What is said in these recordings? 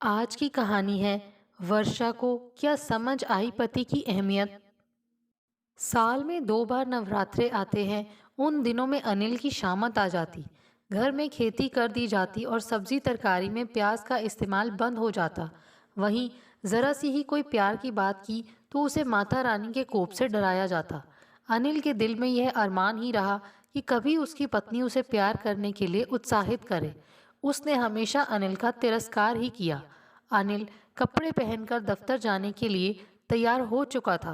आज की कहानी है वर्षा को क्या समझ आई पति की अहमियत। साल में 2 बार नवरात्रे आते हैं। उन दिनों में अनिल की शामत आ जाती। घर में खेती कर दी जाती और सब्जी तरकारी में प्याज का इस्तेमाल बंद हो जाता। वहीं जरा सी ही कोई प्यार की बात की तो उसे माता रानी के कोप से डराया जाता। अनिल के दिल में यह अरमान ही रहा कि कभी उसकी पत्नी उसे प्यार करने के लिए उत्साहित करे। उसने हमेशा अनिल का तिरस्कार ही किया। अनिल कपड़े पहनकर दफ्तर जाने के लिए तैयार हो चुका था।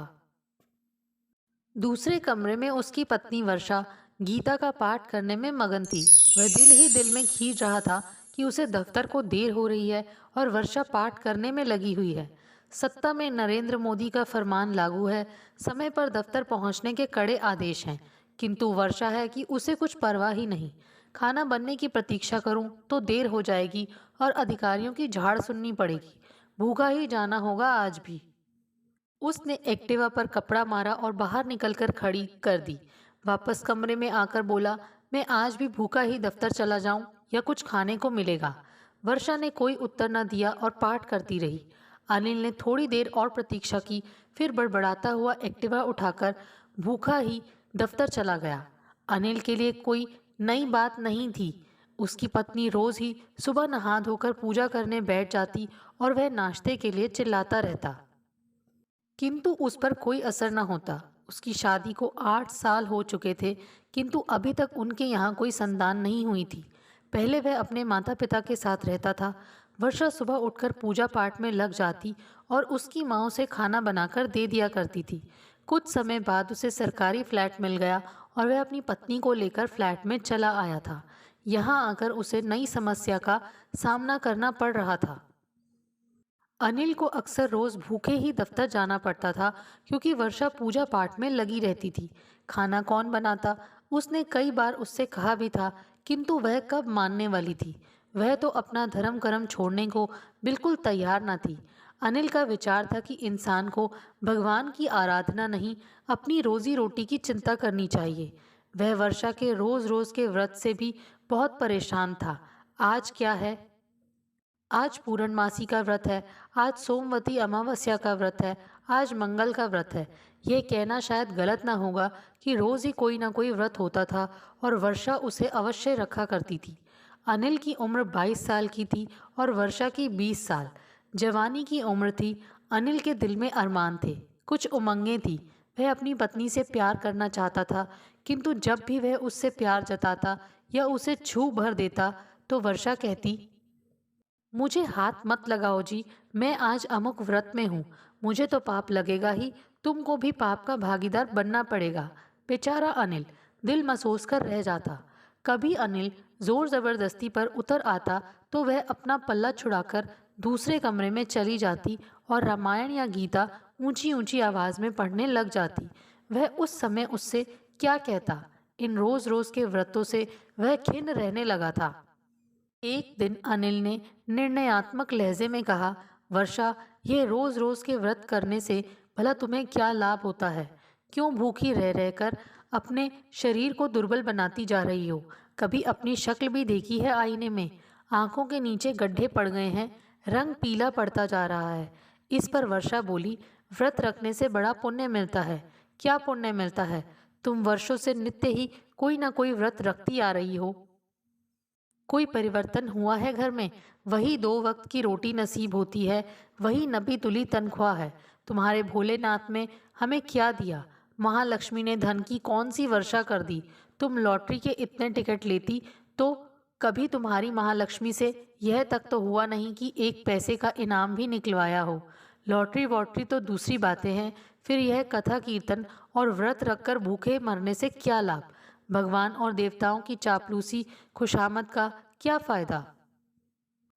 दूसरे कमरे में उसकी पत्नी वर्षा गीता का पाठ करने में मगन थी। वह दिल ही दिल में खींच रहा था कि उसे दफ्तर को देर हो रही है और वर्षा पाठ करने में लगी हुई है। सत्ता में नरेंद्र मोदी का फरमान लागू है, समय पर दफ्तर पहुंचने के कड़े आदेश हैं। किंतु वर्षा है कि उसे कुछ परवाह ही नहीं। खाना बनने की प्रतीक्षा करूं तो देर हो जाएगी और अधिकारियों की झाड़ सुननी पड़ेगी। भूखा ही जाना होगा आज भी। उसने एक्टिवा पर कपड़ा मारा और बाहर निकलकर खड़ी कर दी। वापस कमरे में आकर बोला, मैं आज भी भूखा ही दफ्तर चला जाऊं या कुछ खाने को मिलेगा। वर्षा ने कोई उत्तर न दिया और पाठ करती रही। अनिल ने थोड़ी देर और प्रतीक्षा की, फिर बड़बड़ाता हुआ एक्टिवा उठाकर भूखा ही दफ्तर चला गया। अनिल के लिए कोई नई बात नहीं थी। उसकी पत्नी रोज ही सुबह नहा धोकर पूजा करने बैठ जाती और वह नाश्ते के लिए चिल्लाता रहता, किंतु उस पर कोई असर न होता। उसकी शादी को 8 साल हो चुके थे, किंतु अभी तक उनके यहाँ कोई संतान नहीं हुई थी। पहले वह अपने माता पिता के साथ रहता था। वर्षा सुबह उठकर पूजा पाठ में लग जाती और उसकी माँ उसे खाना बनाकर दे दिया करती थी। कुछ समय बाद उसे सरकारी फ्लैट मिल गया और वह अपनी पत्नी को लेकर फ्लैट में चला आया था। यहाँ आकर उसे नई समस्या का सामना करना पड़ रहा था। अनिल को अक्सर रोज भूखे ही दफ्तर जाना पड़ता था, क्योंकि वर्षा पूजा पाठ में लगी रहती थी। खाना कौन बनाता, उसने कई बार उससे कहा भी था, किंतु वह कब मानने वाली थी। वह तो अपना धर्म कर्म छोड़ने को बिल्कुल तैयार न थी। अनिल का विचार था कि इंसान को भगवान की आराधना नहीं, अपनी रोजी रोटी की चिंता करनी चाहिए। वह वर्षा के रोज रोज के व्रत से भी बहुत परेशान था। आज क्या है, आज पूर्णमासी का व्रत है, आज सोमवती अमावस्या का व्रत है, आज मंगल का व्रत है। यह कहना शायद गलत ना होगा कि रोज ही कोई ना कोई व्रत होता था और वर्षा उसे अवश्य रखा करती थी। अनिल की उम्र 22 साल की थी और वर्षा की 20 साल। जवानी की उम्र थी। अनिल के दिल में अरमान थे, कुछ उमंगें थी। वह अपनी पत्नी से प्यार करना चाहता था, किंतु जब भी वह उससे प्यार जताता या उसे छू भर देता तो वर्षा कहती, मुझे हाथ मत लगाओ जी, मैं आज अमुक व्रत में हूँ। मुझे तो पाप लगेगा ही, तुमको भी पाप का भागीदार बनना पड़ेगा। बेचारा अनिल दिल मसोस कर रह जाता। कभी अनिल जोर जबरदस्ती पर उतर आता तो वह अपना पल्ला छुड़ाकर दूसरे कमरे में चली जाती और रामायण या गीता ऊंची ऊंची आवाज में पढ़ने लग जाती। वह उस समय उससे क्या कहता। इन रोज रोज के व्रतों से वह खिन्न रहने लगा था। एक दिन अनिल ने निर्णयात्मक लहजे में कहा, वर्षा, ये रोज रोज के व्रत करने से भला तुम्हें क्या लाभ होता है? क्यों भूखी रह रहकर अपने शरीर को दुर्बल बनाती जा रही हो? कभी अपनी शक्ल भी देखी है आईने में? आंखों के नीचे गड्ढे पड़ गए हैं, रंग पीला पड़ता जा रहा है। इस पर वर्षा बोली, व्रत रखने से बड़ा पुण्य मिलता है। क्या पुण्य मिलता है? तुम वर्षों से नित्य ही कोई ना कोई व्रत रखती आ रही हो। कोई परिवर्तन हुआ है घर में? वही 2 वक्त की रोटी नसीब होती है, वही नपी तुली तनख्वाह है। तुम्हारे भोलेनाथ में हमें क्या दिया? महालक्ष्मी ने धन की कौन सी वर्षा कर दी? तुम लॉटरी के इतने टिकट लेती तो कभी तुम्हारी महालक्ष्मी से यह तक तो हुआ नहीं कि एक पैसे का इनाम भी निकलवाया हो। लॉटरी वॉटरी तो दूसरी बातें हैं, फिर यह कथा कीर्तन और व्रत रखकर भूखे मरने से क्या लाभ? भगवान और देवताओं की चापलूसी खुशामद का क्या फायदा?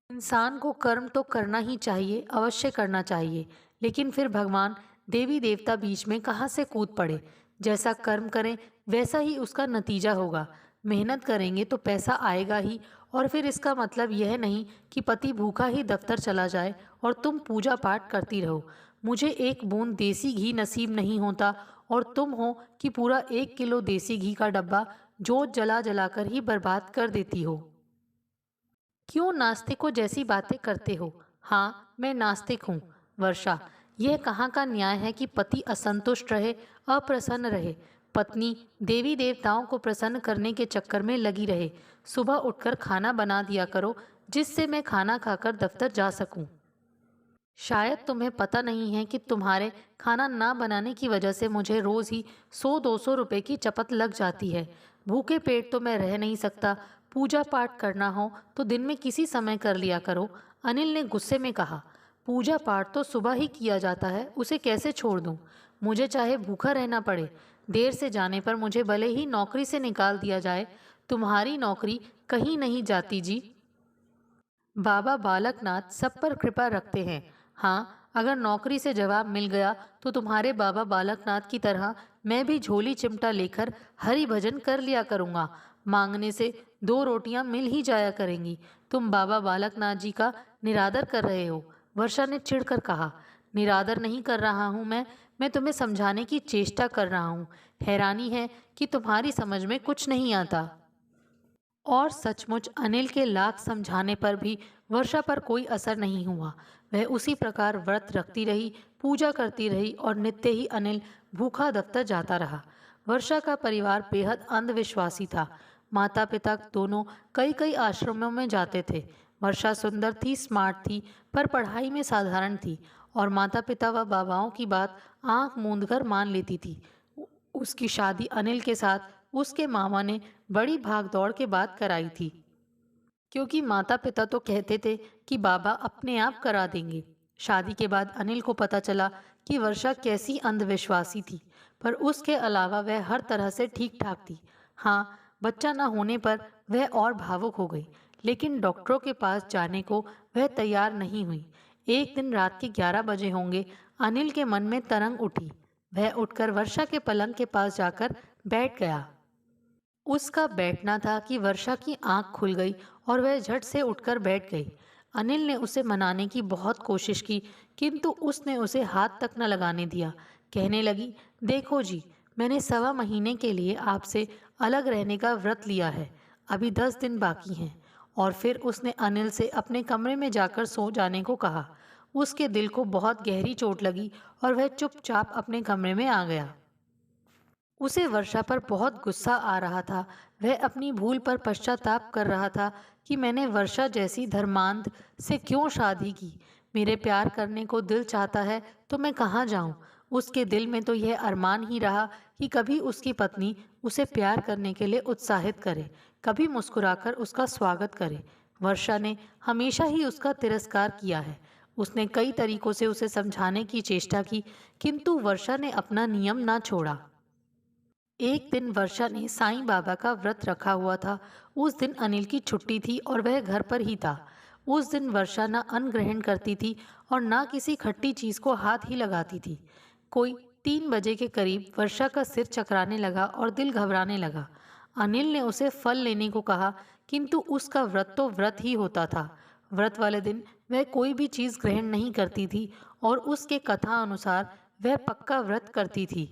इंसान को कर्म तो करना ही चाहिए, अवश्य करना चाहिए, लेकिन फिर भगवान देवी देवता बीच में कहाँ से कूद पड़े? जैसा कर्म करें वैसा ही उसका नतीजा होगा। मेहनत करेंगे तो पैसा आएगा ही। और फिर इसका मतलब यह नहीं कि पति भूखा ही दफ्तर चला जाए और तुम पूजा पाठ करती रहो। मुझे एक बूंद देसी घी नसीब नहीं होता और तुम हो कि पूरा 1 किलो देसी घी का डब्बा जोत जला जलाकर ही बर्बाद कर देती हो। क्यों नास्तिकों जैसी बातें करते हो? हाँ, मैं नास्तिक हूँ। वर्षा, यह कहाँ का न्याय है कि पति असंतुष्ट रहे, अप्रसन्न रहे, पत्नी देवी देवताओं को प्रसन्न करने के चक्कर में लगी रहे। सुबह उठकर खाना बना दिया करो, जिससे मैं खाना खाकर दफ्तर जा सकूं। शायद तुम्हें पता नहीं है कि तुम्हारे खाना ना बनाने की वजह से मुझे रोज ही 100-200 रुपए की चपत लग जाती है। भूखे पेट तो मैं रह नहीं सकता। पूजा पाठ करना हो तो दिन में किसी समय कर लिया करो। अनिल ने गुस्से में कहा। पूजा पाठ तो सुबह ही किया जाता है, उसे कैसे छोड़ दूं? मुझे चाहे भूखा रहना पड़े। देर से जाने पर मुझे भले ही नौकरी से निकाल दिया जाए, तुम्हारी नौकरी कहीं नहीं जाती जी। बाबा बालकनाथ सब पर कृपा रखते हैं। हाँ, अगर नौकरी से जवाब मिल गया तो तुम्हारे बाबा बालकनाथ की तरह मैं भी झोली चिमटा लेकर हरि भजन कर लिया करूँगा। मांगने से 2 रोटियां मिल ही जाया करेंगी। तुम बाबा बालकनाथ जी का निरादर कर रहे हो। वर्षा ने चिढ़कर कहा। निरादर नहीं कर रहा हूँ मैं तुम्हें समझाने की चेष्टा कर रहा हूँ। हैरानी है कि तुम्हारी समझ में कुछ नहीं आता। और सचमुच अनिल के लाख समझाने पर भी वर्षा पर कोई असर नहीं हुआ। वह उसी प्रकार व्रत रखती रही, पूजा करती रही और नित्य ही अनिल भूखा दफ्तर जाता रहा। वर्षा का परिवार बेहद अंधविश्वासी था। माता पिता दोनों कई कई आश्रमों में जाते थे। वर्षा सुंदर थी, स्मार्ट थी, पर पढ़ाई में साधारण थी और माता पिता व बाबाओं की बात आंख मूंद कर मान लेती थी। उसकी शादी अनिल के साथ उसके मामा ने बड़ी भागदौड़ के बाद कराई थी, क्योंकि माता पिता तो कहते थे कि बाबा अपने आप करा देंगे। शादी के बाद अनिल को पता चला कि वर्षा कैसी अंधविश्वासी थी, पर उसके अलावा वह हर तरह से ठीक ठाक थी। हाँ, बच्चा न होने पर वह और भावुक हो गई, लेकिन डॉक्टरों के पास जाने को वह तैयार नहीं हुई। एक दिन रात के 11 बजे होंगे, अनिल के मन में तरंग उठी। वह उठकर वर्षा के पलंग के पास जाकर बैठ गया। उसका बैठना था कि वर्षा की आंख खुल गई और वह झट से उठकर बैठ गई। अनिल ने उसे मनाने की बहुत कोशिश की, किंतु उसने उसे हाथ तक न लगाने दिया। कहने लगी, देखो जी, मैंने 1.25 महीने के लिए आपसे अलग रहने का व्रत लिया है। अभी 10 दिन बाकी हैं। और फिर उसने अनिल से अपने कमरे में जाकर सो जाने को कहा। उसके दिल को बहुत गहरी चोट लगी और वह चुपचाप अपने कमरे में आ गया। उसे वर्षा पर बहुत गुस्सा आ रहा था। वह अपनी भूल पर पश्चाताप कर रहा था कि मैंने वर्षा जैसी धर्मांध से क्यों शादी की। मेरे प्यार करने को दिल चाहता है तो मैं कहाँ जाऊँ। उसके दिल में तो यह अरमान ही रहा कि कभी उसकी पत्नी उसे प्यार करने के लिए उत्साहित करे, कभी मुस्कुराकर उसका स्वागत करे। वर्षा ने हमेशा ही उसका तिरस्कार किया है। उसने कई तरीकों से उसे समझाने की चेष्टा की, किंतु वर्षा ने अपना नियम ना छोड़ा। एक दिन वर्षा ने साईं बाबा का व्रत रखा हुआ था। उस दिन अनिल की छुट्टी थी और वह घर पर ही था। उस दिन वर्षा न अन्न ग्रहण करती थी और न किसी खट्टी चीज को हाथ ही लगाती थी। कोई 3 बजे के करीब वर्षा का सिर चकराने लगा और दिल घबराने लगा। अनिल ने उसे फल लेने को कहा, किंतु उसका व्रत तो व्रत ही होता था। व्रत वाले दिन वह कोई भी चीज ग्रहण नहीं करती थी और उसके कथा अनुसार वह पक्का व्रत करती थी।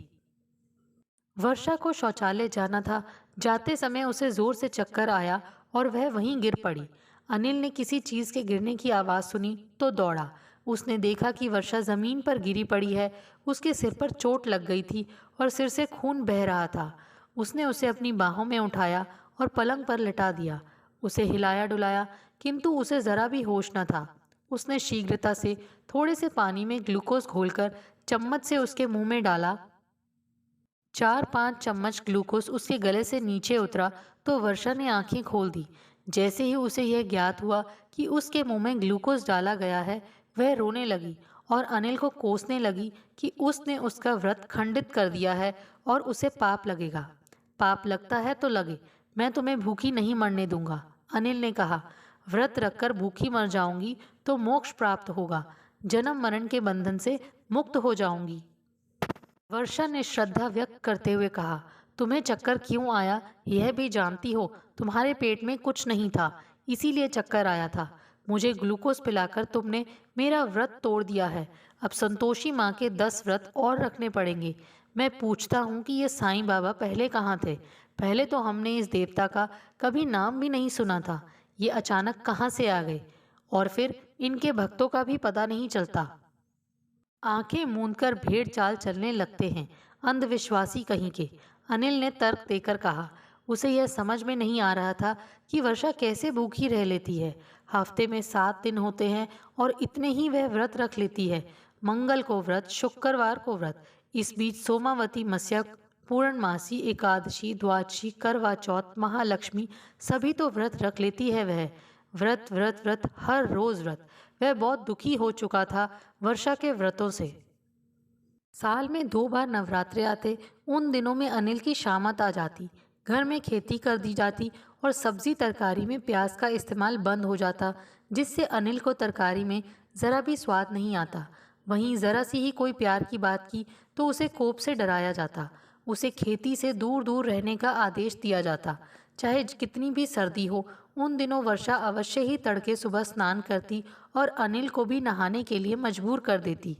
वर्षा को शौचालय जाना था। जाते समय उसे जोर से चक्कर आया और वह वहीं गिर पड़ी। अनिल ने किसी चीज के गिरने की आवाज सुनी तो दौड़ा। उसने देखा कि वर्षा जमीन पर गिरी पड़ी है। उसके सिर पर चोट लग गई थी और सिर से खून बह रहा था। उसने उसे अपनी बाहों में उठाया और पलंग पर लिटा दिया। उसे हिलाया डुलाया, किंतु उसे जरा भी होश न था। उसने शीघ्रता से थोड़े से पानी में ग्लूकोज घोलकर चम्मच से उसके मुंह में डाला। 4-5 चम्मच ग्लूकोज उसके गले से नीचे उतरा तो वर्षा ने आंखें खोल दी। जैसे ही उसे यह ज्ञात हुआ कि उसके मुंह में ग्लूकोज डाला गया है, वह रोने लगी और अनिल को कोसने लगी कि उसने उसका व्रत खंडित कर दिया है और उसे पाप लगेगा। पाप लगता है तो लगे, मैं तुम्हें भूखी नहीं मरने दूंगा। अनिल ने कहा, व्रत रखकर भूखी मर जाऊंगी तो मोक्ष प्राप्त होगा, जन्म मरण के बंधन से मुक्त हो जाऊंगी। वर्षा ने श्रद्धा व्यक्त करते हुए कहा, तुम्हें चक्कर क्यों आया यह भी जानती हो। तुम्हारे पेट में कुछ नहीं था, इसीलिए चक्कर आया था। मुझे ग्लूकोज पिलाकर तुमने मेरा व्रत तोड़ दिया है। अब संतोषी माँ के 10 व्रत और रखने पड़ेंगे। मैं पूछता हूँ कि ये साईं बाबा पहले कहाँ थे? पहले तो हमने इस देवता का कभी नाम भी नहीं सुना था। ये अचानक कहाँ से आ गए? और फिर इनके भक्तों का भी पता नहीं चलता। आंखें मूंदकर भेड़ चाल चलने लगते हैं, अंधविश्वासी कहीं के, अनिल ने तर्क देकर कहा। उसे यह समझ में नहीं आ रहा था कि वर्षा कैसे भूखी रह लेती है। हफ्ते में 7 दिन होते हैं और इतने ही वह व्रत रख लेती है। मंगल को व्रत, शुक्रवार को व्रत, इस बीच सोमावती, मस्यक, पूर्णमासी, एकादशी, द्वादशी, करवा चौथ, महालक्ष्मी, सभी तो व्रत रख लेती है वह। व्रत व्रत व्रत, हर रोज व्रत। वह बहुत दुखी हो चुका था वर्षा के व्रतों से। साल में 2 बार नवरात्रे आते। उन दिनों में अनिल की शामत आ जाती, घर में खेती कर दी जाती और सब्जी तरकारी में प्याज का इस्तेमाल बंद हो जाता, जिससे अनिल को तरकारी में ज़रा भी स्वाद नहीं आता। वहीं ज़रा सी ही कोई प्यार की बात की तो उसे कोप से डराया जाता। उसे खेती से दूर दूर रहने का आदेश दिया जाता, चाहे कितनी भी सर्दी हो। उन दिनों वर्षा अवश्य ही तड़के सुबह स्नान करती और अनिल को भी नहाने के लिए मजबूर कर देती।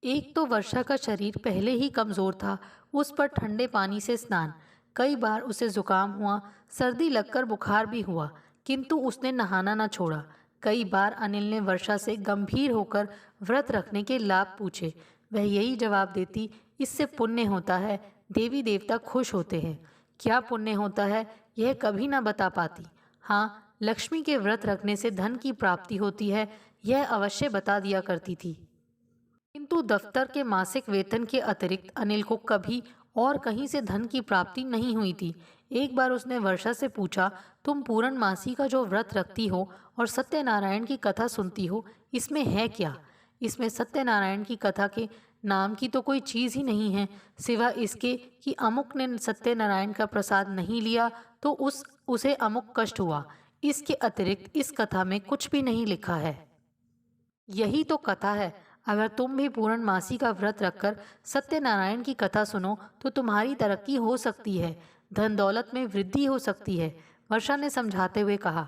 एक तो वर्षा का शरीर पहले ही कमज़ोर था, उस पर ठंडे पानी से स्नान। कई बार उसे जुकाम हुआ, सर्दी लगकर बुखार भी हुआ, किंतु उसने नहाना न छोड़ा। कई बार अनिल ने वर्षा से गंभीर होकर व्रत रखने के लाभ पूछे। वह यही जवाब देती, इससे पुण्य होता है, देवी देवता खुश होते हैं। क्या पुण्य होता है यह कभी न बता पाती। हाँ, लक्ष्मी के व्रत रखने से धन की प्राप्ति होती है, यह अवश्य बता दिया करती थी। किंतु दफ्तर के मासिक वेतन के अतिरिक्त अनिल को कभी और कहीं से धन की प्राप्ति नहीं हुई थी। एक बार उसने वर्षा से पूछा, तुम पूर्णमासी का जो व्रत रखती हो और सत्यनारायण की कथा सुनती हो, इसमें है क्या? इसमें सत्यनारायण की कथा के नाम की तो कोई चीज़ ही नहीं है, सिवा इसके कि अमुक ने सत्यनारायण का प्रसाद नहीं लिया तो उसे अमुक कष्ट हुआ। इसके अतिरिक्त इस कथा में कुछ भी नहीं लिखा है। यही तो कथा है। अगर तुम भी पूर्णमासी का व्रत रखकर सत्यनारायण की कथा सुनो तो तुम्हारी तरक्की हो सकती है, धन दौलत में वृद्धि हो सकती है। वर्षा ने समझाते हुए कहा,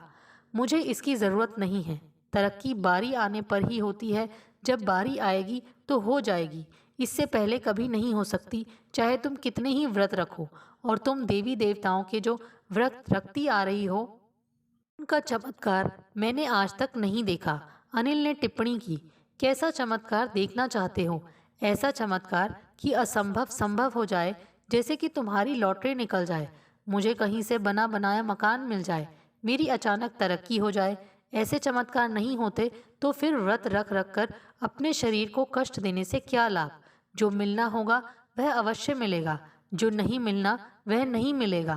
मुझे इसकी ज़रूरत नहीं है। तरक्की बारी आने पर ही होती है, जब बारी आएगी तो हो जाएगी, इससे पहले कभी नहीं हो सकती, चाहे तुम कितने ही व्रत रखो। और तुम देवी देवताओं के जो व्रत रखती आ रही हो, उनका चमत्कार मैंने आज तक नहीं देखा। अनिल ने टिप्पणी की। कैसा चमत्कार देखना चाहते हो? ऐसा चमत्कार कि असंभव संभव हो जाए, जैसे कि तुम्हारी लॉटरी निकल जाए, मुझे कहीं से बना बनाया मकान मिल जाए, मेरी अचानक तरक्की हो जाए। ऐसे चमत्कार नहीं होते तो फिर व्रत रख रख कर अपने शरीर को कष्ट देने से क्या लाभ? जो मिलना होगा वह अवश्य मिलेगा, जो नहीं मिलना वह नहीं मिलेगा।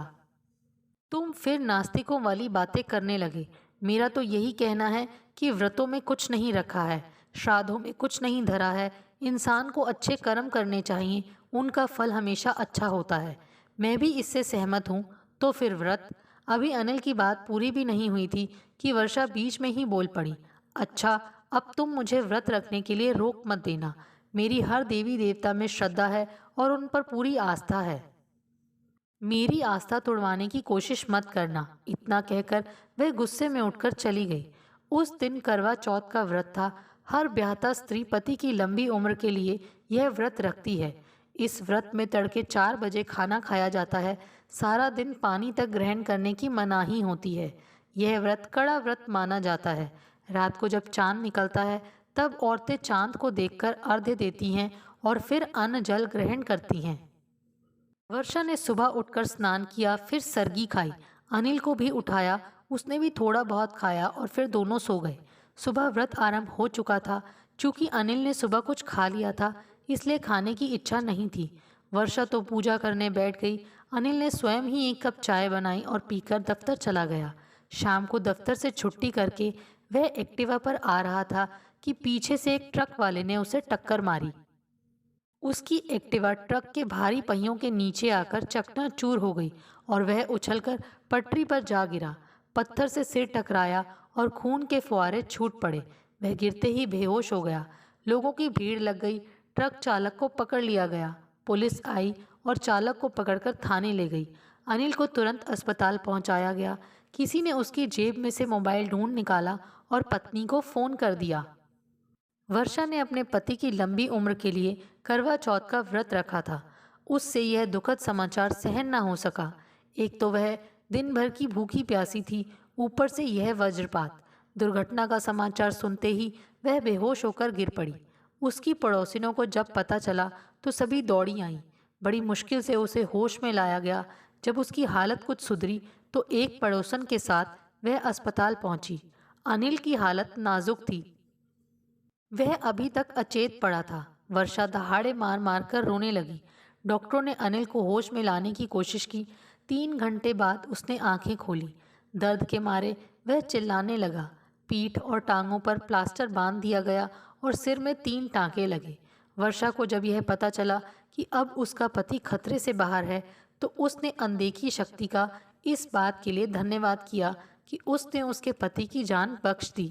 तुम फिर नास्तिकों वाली बातें करने लगे। मेरा तो यही कहना है कि व्रतों में कुछ नहीं रखा है, श्राद्धों में कुछ नहीं धरा है। इंसान को अच्छे कर्म करने चाहिए, उनका फल हमेशा अच्छा होता है। मैं भी इससे सहमत हूँ। तो फिर व्रत? अभी अनिल की बात पूरी भी नहीं हुई थी कि वर्षा बीच में ही बोल पड़ी। अच्छा, अब तुम मुझे व्रत रखने के लिए रोक मत देना। मेरी हर देवी देवता में श्रद्धा है और उन पर पूरी आस्था है। मेरी आस्था तोड़वाने की कोशिश मत करना। इतना कहकर वह गुस्से में उठकर चली गई। उस दिन करवा चौथ का व्रत था। हर ब्याहता स्त्री पति की लंबी उम्र के लिए यह व्रत रखती है। इस व्रत में तड़के 4 बजे खाना खाया जाता है। सारा दिन पानी तक ग्रहण करने की मनाही होती है। यह व्रत कड़ा व्रत माना जाता है। रात को जब चांद निकलता है तब औरतें चांद को देखकर अर्घ्य देती हैं और फिर अन्न जल ग्रहण करती हैं। वर्षा ने सुबह उठकर स्नान किया, फिर सरगी खाई। अनिल को भी उठाया, उसने भी थोड़ा बहुत खाया और फिर दोनों सो गए। सुबह व्रत आरंभ हो चुका था। चूंकि अनिल ने सुबह कुछ खा लिया था, इसलिए खाने की इच्छा नहीं थी। वर्षा तो पूजा करने बैठ गई। अनिल ने स्वयं ही 1 कप चाय बनाई और पीकर दफ्तर चला गया। शाम को दफ्तर से छुट्टी करके वह एक्टिवा पर आ रहा था कि पीछे से एक ट्रक वाले ने उसे टक्कर मारी। उसकी एक्टिवा ट्रक के भारी पहियों के नीचे आकर चकनाचूर हो गई और वह उछलकर पटरी पर जा गिरा। पत्थर से सिर टकराया और खून के फुहारे छूट पड़े। वह गिरते ही बेहोश हो गया। लोगों की भीड़ लग गई। ट्रक चालक को पकड़ लिया गया। पुलिस आई और चालक को पकड़कर थाने ले गई। अनिल को तुरंत अस्पताल पहुंचाया गया। किसी ने उसकी जेब में से मोबाइल ढूंढ निकाला और पत्नी को फ़ोन कर दिया। वर्षा ने अपने पति की लंबी उम्र के लिए करवा चौथ का व्रत रखा था। उससे यह दुखद समाचार सहन न हो सका। एक तो वह दिन भर की भूखी प्यासी थी, ऊपर से यह वज्रपात। दुर्घटना का समाचार सुनते ही वह बेहोश होकर गिर पड़ी। उसकी पड़ोसिनों को जब पता चला तो सभी दौड़ी आईं। बड़ी मुश्किल से उसे होश में लाया गया। जब उसकी हालत कुछ सुधरी तो एक पड़ोसन के साथ वह अस्पताल पहुंची। अनिल की हालत नाजुक थी। वह अभी तक अचेत पड़ा था। वर्षा दहाड़े मार मार कर रोने लगी। डॉक्टरों ने अनिल को होश में लाने की कोशिश की। 3 घंटे बाद उसने आंखें खोली। दर्द के मारे वह चिल्लाने लगा। पीठ और टांगों पर प्लास्टर बांध दिया गया और सिर में 3 टांके लगे। वर्षा को जब यह पता चला कि अब उसका पति खतरे से बाहर है तो उसने अनदेखी शक्ति का इस बात के लिए धन्यवाद किया कि उसने उसके पति की जान बख्श दी।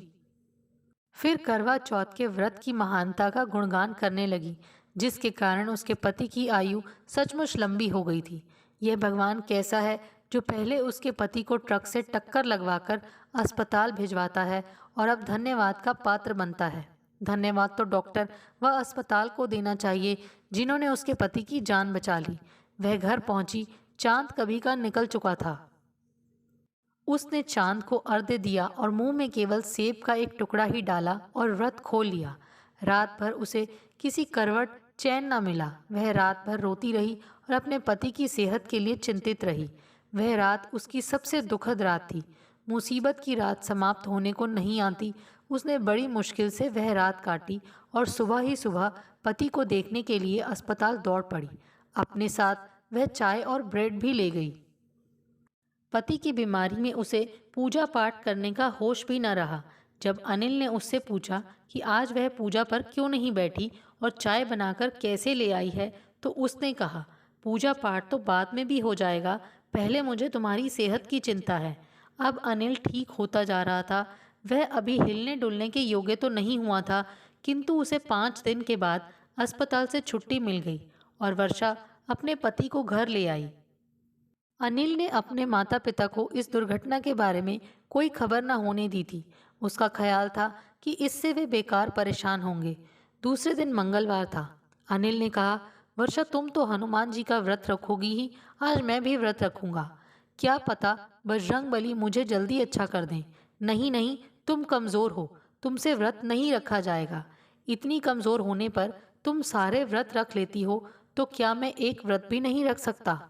फिर करवा चौथ के व्रत की महानता का गुणगान करने लगी, जिसके कारण उसके पति की आयु सचमुच लंबी हो गई थी। यह भगवान कैसा है जो पहले उसके पति को ट्रक से टक्कर लगवाकर अस्पताल भिजवाता है और अब धन्यवाद का पात्र बनता है। धन्यवाद तो डॉक्टर व अस्पताल को देना चाहिए जिन्होंने उसके पति की जान बचा ली। वह घर पहुंची। चांद कभी का निकल चुका था। उसने चांद को अर्घ्य दिया और मुंह में केवल सेब का एक टुकड़ा ही डाला और व्रत खोल लिया। रात भर उसे किसी करवट चैन न मिला। वह रात भर रोती रही और अपने पति की सेहत के लिए चिंतित रही। वह रात उसकी सबसे दुखद रात थी। मुसीबत की रात समाप्त होने को नहीं आती। उसने बड़ी मुश्किल से वह रात काटी और सुबह ही सुबह पति को देखने के लिए अस्पताल दौड़ पड़ी। अपने साथ वह चाय और ब्रेड भी ले गई। पति की बीमारी में उसे पूजा पाठ करने का होश भी न रहा। जब अनिल ने उससे पूछा कि आज वह पूजा पर क्यों नहीं बैठी और चाय बनाकर कैसे ले आई है, तो उसने कहा, पूजा पाठ तो बाद में भी हो जाएगा, पहले मुझे तुम्हारी सेहत की चिंता है। अब अनिल ठीक होता जा रहा था। वह अभी हिलने डुलने के योग्य तो नहीं हुआ था, किंतु उसे 5 दिन के बाद अस्पताल से छुट्टी मिल गई और वर्षा अपने पति को घर ले आई। अनिल ने अपने माता पिता को इस दुर्घटना के बारे में कोई खबर न होने दी थी। उसका ख्याल था कि इससे वे बेकार परेशान होंगे। दूसरे दिन मंगलवार था। अनिल ने कहा, वर्षा तुम तो हनुमान जी का व्रत रखोगी ही, आज मैं भी व्रत रखूंगा। क्या पता बजरंगबली मुझे जल्दी अच्छा कर दें। नहीं नहीं, तुम कमज़ोर हो, तुमसे व्रत नहीं रखा जाएगा। इतनी कमज़ोर होने पर तुम सारे व्रत रख लेती हो, तो क्या मैं एक व्रत भी नहीं रख सकता?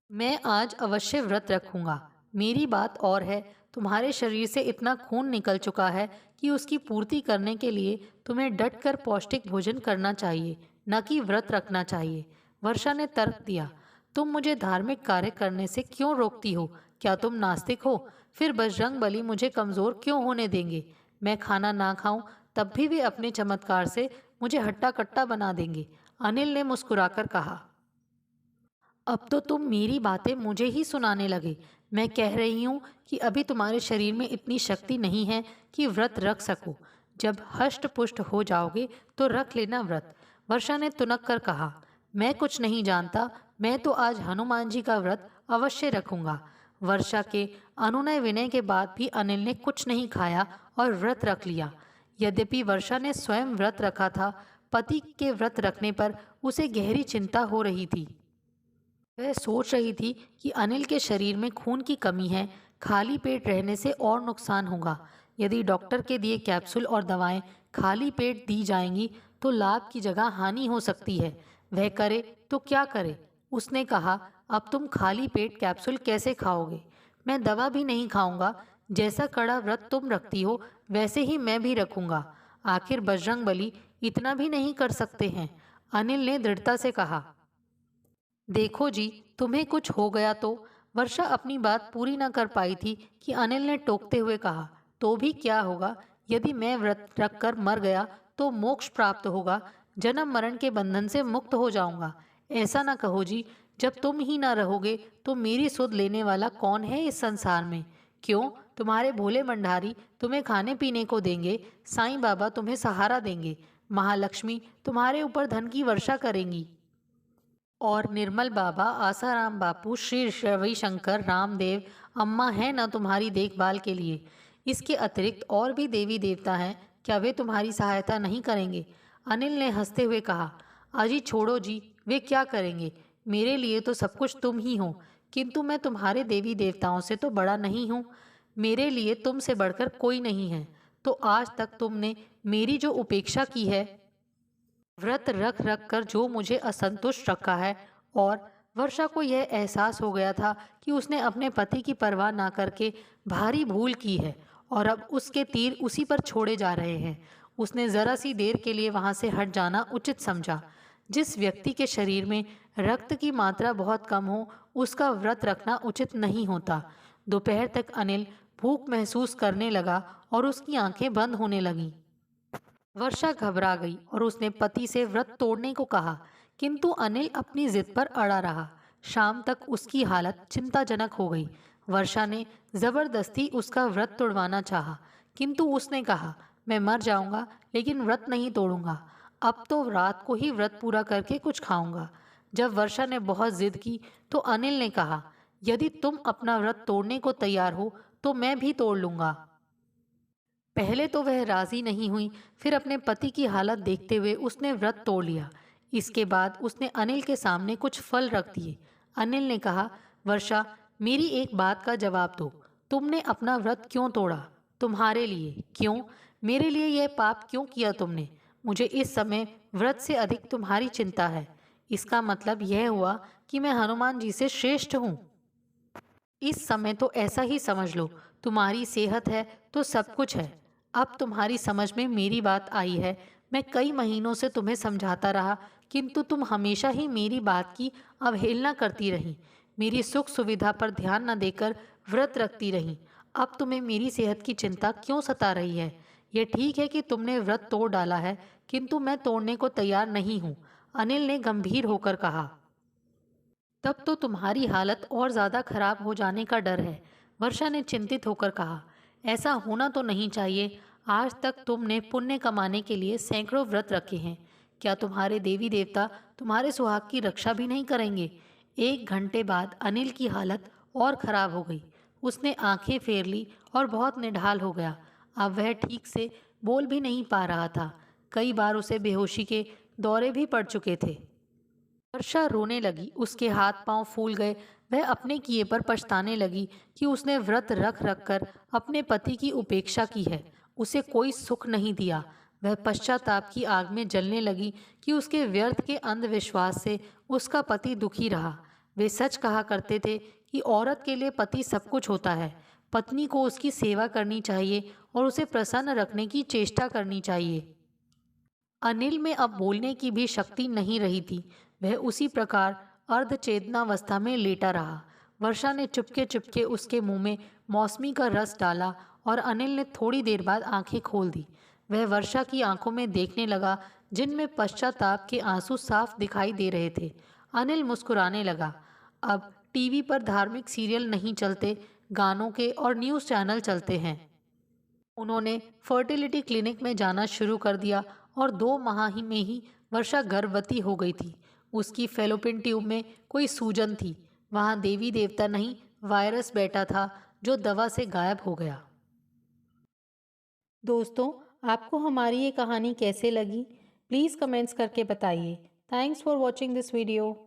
मैं आज अवश्य व्रत रखूंगा। मेरी बात और है, तुम्हारे शरीर से इतना खून निकल चुका है कि उसकी पूर्ति करने के लिए तुम्हें डट कर पौष्टिक भोजन करना चाहिए, न कि व्रत रखना चाहिए। वर्षा ने तर्क दिया, तुम मुझे धार्मिक कार्य करने से क्यों रोकती हो? क्या तुम नास्तिक हो? फिर बजरंगबली मुझे कमज़ोर क्यों होने देंगे? मैं खाना ना खाऊं तब भी वे अपने चमत्कार से मुझे हट्टा कट्टा बना देंगे। अनिल ने मुस्कुराकर कहा, अब तो तुम मेरी बातें मुझे ही सुनाने लगे। मैं कह रही हूँ कि अभी तुम्हारे शरीर में इतनी शक्ति नहीं है कि व्रत रख सको। जब हष्ट पुष्ट हो जाओगे तो रख लेना व्रत। वर्षा ने तुनक कर कहा, मैं कुछ नहीं जानता, मैं तो आज हनुमान जी का व्रत अवश्य रखूंगा। वर्षा के अनुनय विनय के बाद भी अनिल ने कुछ नहीं खाया और व्रत रख लिया। यद्यपि वर्षा ने स्वयं व्रत रखा था, पति के व्रत रखने पर उसे गहरी चिंता हो रही थी। वह सोच रही थी कि अनिल के शरीर में खून की कमी है। खाली पेट रहने से और नुकसान होगा। यदि डॉक्टर के दिए कैप्सूल और दवाएं खाली पेट दी जाएंगी तो लाभ की जगह हानि हो सकती है। वह करे तो क्या करे? उसने कहा, अब तुम खाली पेट कैप्सूल कैसे खाओगे? मैं दवा भी नहीं खाऊंगा। जैसा कड़ा व्रत तुम रखती हो वैसे ही मैं भी रखूंगा। आखिर बजरंगबली इतना भी नहीं कर सकते हैं। अनिल ने दृढ़ता से कहा, देखो जी, तुम्हें कुछ हो गया तो? वर्षा अपनी बात पूरी न कर पाई थी कि अनिल ने टोकते हुए कहा, तो भी क्या होगा? यदि मैं व्रत रख कर मर गया तो मोक्ष प्राप्त होगा, जन्म मरण के बंधन से मुक्त हो जाऊंगा। ऐसा ना कहो जी, जब तुम ही ना रहोगे तो मेरी सुध लेने वाला कौन है इस संसार में? क्यों, तुम्हारे भोले भंडारी तुम्हें खाने पीने को देंगे, साईं बाबा तुम्हें सहारा देंगे, महालक्ष्मी तुम्हारे ऊपर धन की वर्षा करेंगी और निर्मल बाबा, आसाराम बापू, श्री रविशंकर, रामदेव, अम्मा है ना तुम्हारी देखभाल के लिए। इसके अतिरिक्त और भी देवी देवता हैं, क्या वे तुम्हारी सहायता नहीं करेंगे? अनिल ने हंसते हुए कहा, अजी छोड़ो जी, वे क्या करेंगे? मेरे लिए तो सब कुछ तुम ही हो, किंतु मैं तुम्हारे देवी देवताओं से तो बड़ा नहीं हूँ। मेरे लिए तुमसे बढ़कर कोई नहीं है। तो आज तक तुमने मेरी जो उपेक्षा की है, व्रत रख रख कर जो मुझे असंतुष्ट रखा है, और वर्षा को यह एहसास हो गया था कि उसने अपने पति की परवाह ना करके भारी भूल की है और अब उसके तीर उसी पर छोड़े जा रहे हैं। उसने जरा सी देर के लिए वहां से हट जाना उचित समझा। जिस व्यक्ति के शरीर में रक्त की मात्रा बहुत कम हो, उसका व्रत रखना उचित नहीं होता। दोपहर तक अनिल भूख महसूस करने लगा और उसकी आंखें बंद होने लगीं। वर्षा घबरा गई और उसने पति से व्रत तोड़ने को कहा, किंतु अनिल अपनी जिद पर अड़ा रहा। शाम तक उसकी हालत चिंताजनक हो गई। वर्षा ने जबरदस्ती उसका व्रत तोड़वाना चाहा, किंतु उसने कहा, मैं मर जाऊंगा लेकिन व्रत नहीं तोड़ूंगा। अब तो रात को ही व्रत पूरा करके कुछ खाऊंगा। जब वर्षा ने बहुत जिद की तो अनिल ने कहा, यदि तुम अपना व्रत तोड़ने को तैयार हो तो मैं भी तोड़ लूंगा। पहले तो वह राजी नहीं हुई, फिर अपने पति की हालत देखते हुए उसने व्रत तोड़ लिया। इसके बाद उसने अनिल के सामने कुछ फल रख दिए। अनिल ने कहा, वर्षा, मेरी एक बात का जवाब दो। तुमने अपना व्रत क्यों तोड़ा? तुम्हारे लिए क्यों? मेरे लिए यह पाप क्यों किया तुमने? मुझे इस समय व्रत से अधिक तुम्हारी चिंता है। इसका मतलब यह हुआ कि मैं हनुमान जी से श्रेष्ठ हूँ। इस समय तो ऐसा ही समझ लो, तुम्हारी सेहत है तो सब कुछ है। अब तुम्हारी समझ में मेरी बात आई है। मैं कई महीनों से तुम्हें समझाता रहा, किंतु तुम हमेशा ही मेरी बात की अवहेलना करती रही। मेरी सुख सुविधा पर ध्यान न देकर व्रत रखती रही। अब तुम्हें मेरी सेहत की चिंता क्यों सता रही है? यह ठीक है कि तुमने व्रत तोड़ डाला है, किंतु मैं तोड़ने को तैयार नहीं हूँ। अनिल ने गंभीर होकर कहा। तब तो तुम्हारी हालत और ज़्यादा खराब हो जाने का डर है, वर्षा ने चिंतित होकर कहा। ऐसा होना तो नहीं चाहिए। आज तक तुमने पुण्य कमाने के लिए सैकड़ों व्रत रखे हैं। क्या तुम्हारे देवी देवता तुम्हारे सुहाग की रक्षा भी नहीं करेंगे? 1 घंटे बाद अनिल की हालत और खराब हो गई। उसने आंखें फेर ली और बहुत निढाल हो गया। अब वह ठीक से बोल भी नहीं पा रहा था। कई बार उसे बेहोशी के दौरे भी पड़ चुके थे। वर्षा रोने लगी, उसके हाथ पांव फूल गए। वह अपने किए पर पछताने लगी कि उसने व्रत रख रख कर अपने पति की उपेक्षा की है, उसे कोई सुख नहीं दिया। वह पश्चाताप की आग में जलने लगी कि उसके व्यर्थ के अंधविश्वास से उसका पति दुखी रहा। वे सच कहा करते थे कि औरत के लिए पति सब कुछ होता है। पत्नी को उसकी सेवा करनी चाहिए और उसे प्रसन्न रखने की चेष्टा करनी चाहिए। अनिल में अब बोलने की भी शक्ति नहीं रही थी। वह उसी प्रकार अर्धचेतनावस्था में लेटा रहा। वर्षा ने चुपके चुपके उसके मुंह में मौसमी का रस डाला और अनिल ने थोड़ी देर बाद आंखें खोल दी। वह वर्षा की आंखों में देखने लगा, जिनमें पश्चाताप के आंसू साफ दिखाई दे रहे थे। अनिल मुस्कुराने लगा। अब टीवी पर धार्मिक सीरियल नहीं चलते, गानों के और न्यूज़ चैनल चलते हैं। उन्होंने फर्टिलिटी क्लिनिक में जाना शुरू कर दिया और 2 माह ही में ही वर्षा गर्भवती हो गई थी। उसकी फेलोपिन ट्यूब में कोई सूजन थी। वहाँ देवी देवता नहीं, वायरस बैठा था जो दवा से गायब हो गया। दोस्तों, आपको हमारी ये कहानी कैसे लगी? प्लीज़ कमेंट्स करके बताइए। Thanks for watching this video.